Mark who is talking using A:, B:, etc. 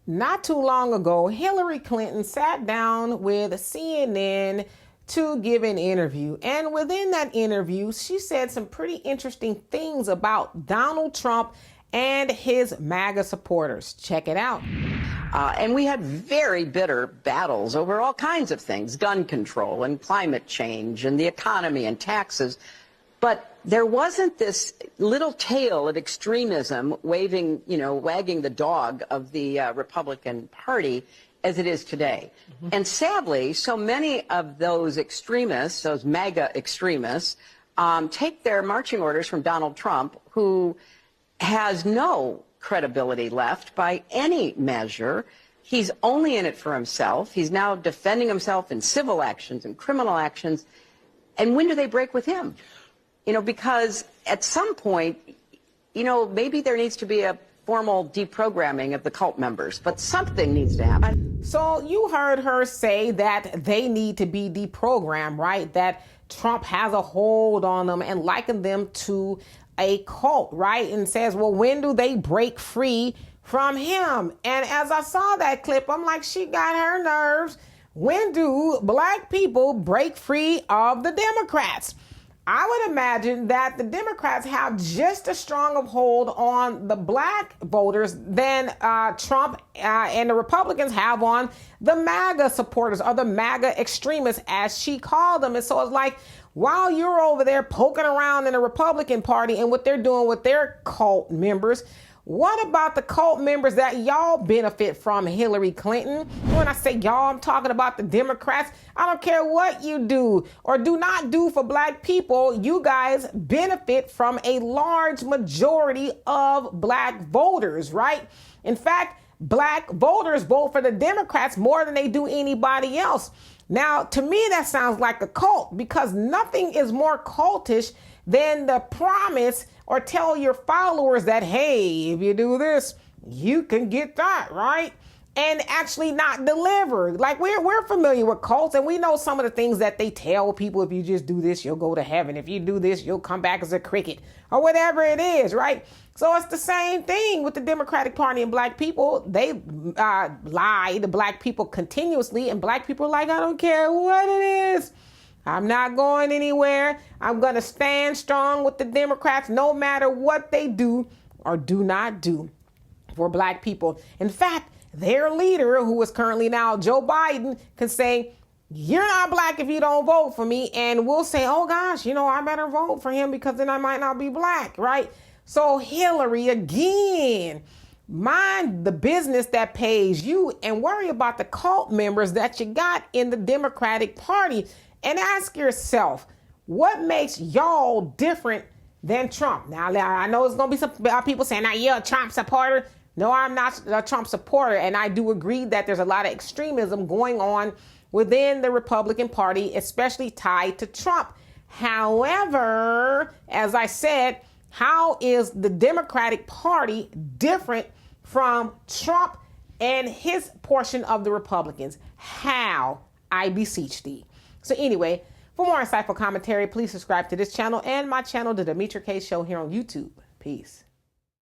A: Not too long ago, Hillary Clinton sat down with CNN to give an interview. And within that interview, she said some pretty interesting things about Donald Trump and his MAGA supporters. Check it out.
B: And we had very bitter battles over all kinds of things, gun control and climate change and the economy and taxes. But there wasn't this little tail of extremism wagging the dog of the Republican Party as it is today. Mm-hmm. And sadly, so many of those extremists, those MAGA extremists, take their marching orders from Donald Trump, who has no credibility left by any measure. He's only in it for himself. He's now defending himself in civil actions and criminal actions. And when do they break with him? Because at some point, maybe there needs to be a formal deprogramming of the cult members, but something needs to happen.
A: So you heard her say that they need to be deprogrammed, right? That Trump has a hold on them and liken them to a cult, right? And says, well, when do they break free from him? And as I saw that clip, I'm like, she got her nerves. When do black people break free of the Democrats? I would imagine that the Democrats have just as strong of hold on the black voters than Trump and the Republicans have on the MAGA supporters, or the MAGA extremists, as she called them. And so it's like, while you're over there poking around in the Republican Party and what they're doing with their cult members, what about the cult members that y'all benefit from, Hillary Clinton? When I say y'all, I'm talking about the Democrats. I don't care what you do or do not do for black people. You guys benefit from a large majority of black voters, right? In fact, black voters vote for the Democrats more than they do anybody else. Now, to me, that sounds like a cult, because nothing is more cultish than the promise or tell your followers that, hey, if you do this, you can get that, right? And actually not deliver. Like, we're familiar with cults, and we know some of the things that they tell people. If you just do this, you'll go to heaven. If you do this, you'll come back as a cricket, or whatever it is, right? So it's the same thing with the Democratic Party and black people. They lie to black people continuously, and black people are like, I don't care what it is. I'm not going anywhere. I'm going to stand strong with the Democrats no matter what they do or do not do for black people. In fact, their leader, who is currently now Joe Biden, can say, you're not black if you don't vote for me. And we'll say, oh gosh, I better vote for him because then I might not be black, right? So Hillary, again, mind the business that pays you and worry about the cult members that you got in the Democratic Party. And ask yourself, what makes y'all different than Trump? Now, I know it's going to be some people saying, now you're a Trump supporter. No, I'm not a Trump supporter. And I do agree that there's a lot of extremism going on within the Republican Party, especially tied to Trump. However, as I said, how is the Democratic Party different from Trump and his portion of the Republicans? How? I beseech thee. So anyway, for more insightful commentary, please subscribe to this channel and my channel, The Demetra Kaye Show, here on YouTube. Peace.